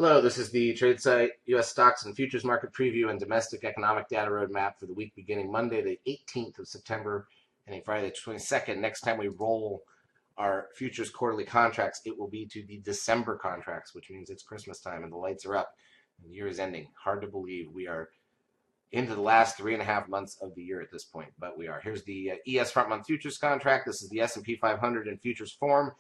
Hello, this is the TradeSite U.S. Stocks and Futures Market Preview and Domestic Economic Data Roadmap for the week beginning Monday, the 18th of September, and Friday, the 22nd. Next time we roll our futures quarterly contracts, it will be to the December contracts, which means it's Christmas time and the lights are up and the year is ending. Hard to believe we are into the last 3.5 months of the year at this point, but we are. Here's the ES front month futures contract. This is the S&P 500 in futures form.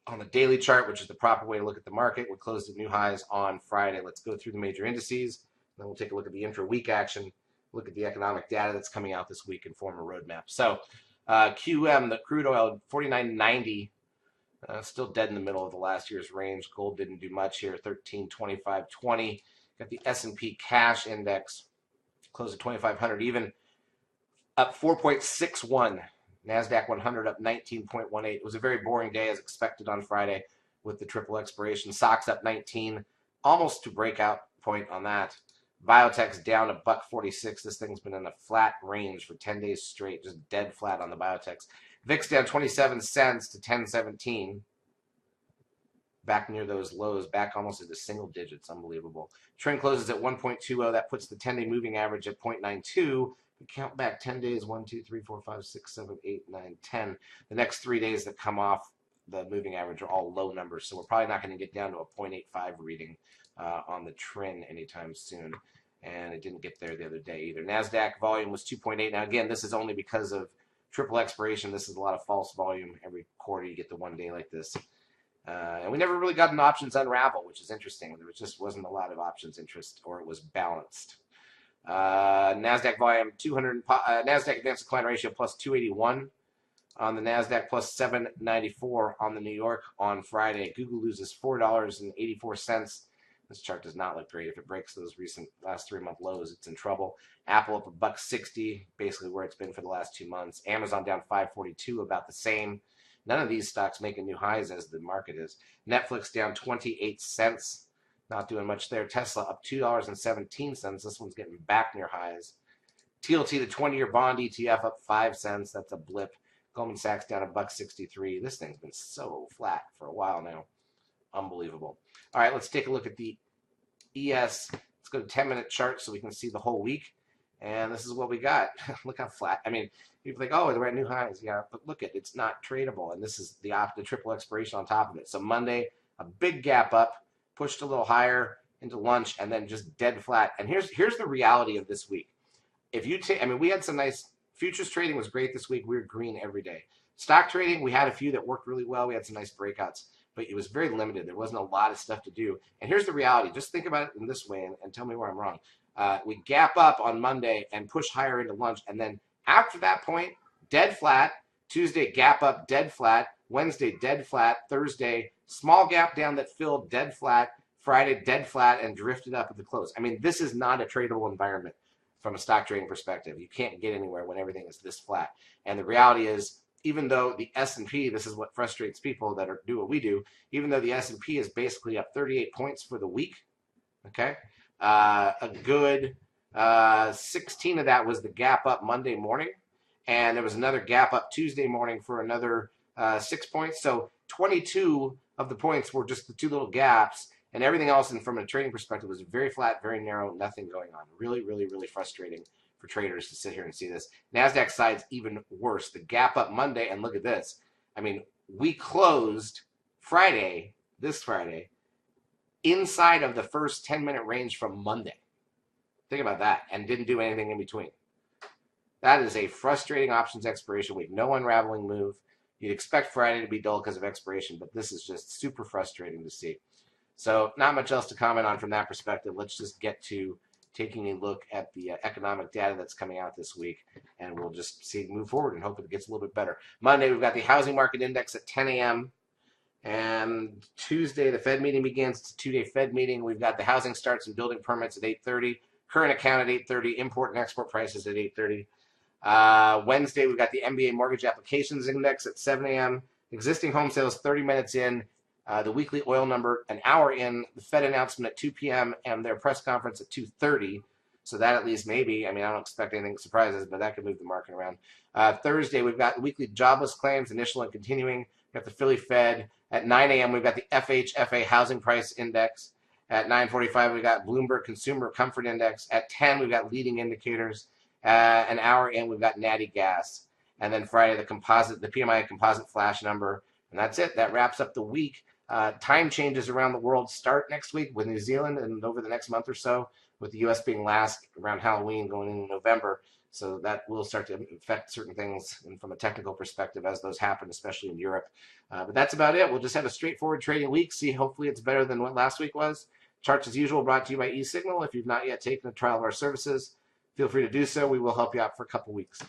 On the daily chart, which is the proper way to look at the market, we closed at new highs on Friday. Let's go through the major indices. Then we'll take a look at the intra-week action, look at the economic data that's coming out this week and form a roadmap. So QM, the crude oil, 49.90, still dead in the middle of the last year's range. Gold didn't do much here, 1325.20. Got the S&P cash index, closed at 2,500 even, up 4.61. NASDAQ 100 up 19.18. It was a very boring day as expected on Friday with the triple expiration. SOX up 19, almost to breakout point on that. Biotech's down $1.46. This thing's been in a flat range for 10 days straight, just dead flat on the biotechs. VIX down 27 cents to 1017. Back near those lows, back almost into single digits. Unbelievable. Trend closes at 1.20. That puts the 10-day moving average at 0.92. Count back 10 days, 1, 2, 3, 4, 5, 6, 7, 8, 9, 10. The next 3 days that come off the moving average are all low numbers, so we're probably not going to get down to a 0.85 reading on the trend anytime soon, and it didn't get there the other day either. NASDAQ volume was 2.8. Now, again, this is only because of triple expiration. This is a lot of false volume. Every quarter you get the 1 day like this. And we never really got an options unravel, which is interesting. There just wasn't a lot of options interest, or it was balanced. NASDAQ volume 200, NASDAQ advanced decline ratio plus 281 on the NASDAQ, plus 794 on the New York on Friday. Google loses $4.84. This chart does not look great. If it breaks those recent last 3-month lows, it's in trouble. Apple up $1.60, basically where it's been for the last 2 months. Amazon down $5.42, about the same. None of these stocks making new highs as the market is. Netflix down 28 cents. Not doing much there. Tesla up $2.17. This one's getting back near highs. TLT, the 20-year bond ETF, up 5 cents. That's a blip. Goldman Sachs down $1.63. This thing's been so flat for a while now. Unbelievable. All right, let's take a look at the ES. Let's go to 10-minute chart so we can see the whole week. And this is what we got. Look how flat. I mean, people think, oh, they're at new highs. Yeah, but look at it's not tradable. And this is the triple expiration on top of it. So Monday, a big gap up. Pushed a little higher into lunch, and then just dead flat. And here's the reality of this week. If you take, I mean, we had some nice futures trading was great this week. We were green every day. Stock trading, we had a few that worked really well. We had some nice breakouts, but it was very limited. There wasn't a lot of stuff to do. And here's the reality. Just think about it in this way, and tell me where I'm wrong. We gap up on Monday and push higher into lunch, and then after that point, dead flat. Tuesday, gap up, dead flat. Wednesday, dead flat. Thursday, small gap down that filled, dead flat. Friday, dead flat, and drifted up at the close. I mean, this is not a tradable environment from a stock trading perspective. You can't get anywhere when everything is this flat. And the reality is, even though the S&P, this is what frustrates people that do what we do, even though the S&P is basically up 38 points for the week, okay, a good 16 of that was the gap up Monday morning, and there was another gap up Tuesday morning for another 6 points. So 22 of the points were just the two little gaps, and everything else, and from a trading perspective, was very flat, very narrow, nothing going on. Really, really, really frustrating for traders to sit here and see this. NASDAQ side's even worse. The gap up Monday, and look at this. I mean, we closed Friday, this Friday, inside of the first 10-minute range from Monday. Think about that, and didn't do anything in between. That is a frustrating options expiration week. No unraveling move. You'd expect Friday to be dull because of expiration, but this is just super frustrating to see. So not much else to comment on from that perspective. Let's just get to taking a look at the economic data that's coming out this week, and we'll just see it move forward and hope it gets a little bit better. Monday, we've got the housing market index at 10 a.m., and Tuesday, the Fed meeting begins. It's a 2-day Fed meeting. We've got the housing starts and building permits at 8:30, current account at 8:30, import and export prices at 8:30. Wednesday, we've got the MBA mortgage applications index at 7 a.m., existing home sales 30 minutes in, the weekly oil number an hour in, the Fed announcement at 2 p.m., and their press conference at 2:30. So that at least maybe, I mean, I don't expect anything surprises, but that could move the market around. Thursday, we've got weekly jobless claims, initial and continuing. We've got the Philly Fed. At 9 a.m., we've got the FHFA housing price index. At 9:45, we got Bloomberg Consumer Comfort Index. At 10, we've got leading indicators. An hour in, we've got natty gas. And then Friday, the PMI composite flash number. And that's it. That wraps up the week. Time changes around the world start next week with New Zealand and over the next month or so, with the U.S. being last around Halloween going into November. So that will start to affect certain things and from a technical perspective as those happen, especially in Europe. But that's about it. We'll just have a straightforward trading week. See, hopefully it's better than what last week was. Charts as usual brought to you by eSignal. If you've not yet taken a trial of our services, feel free to do so. We will help you out for a couple weeks.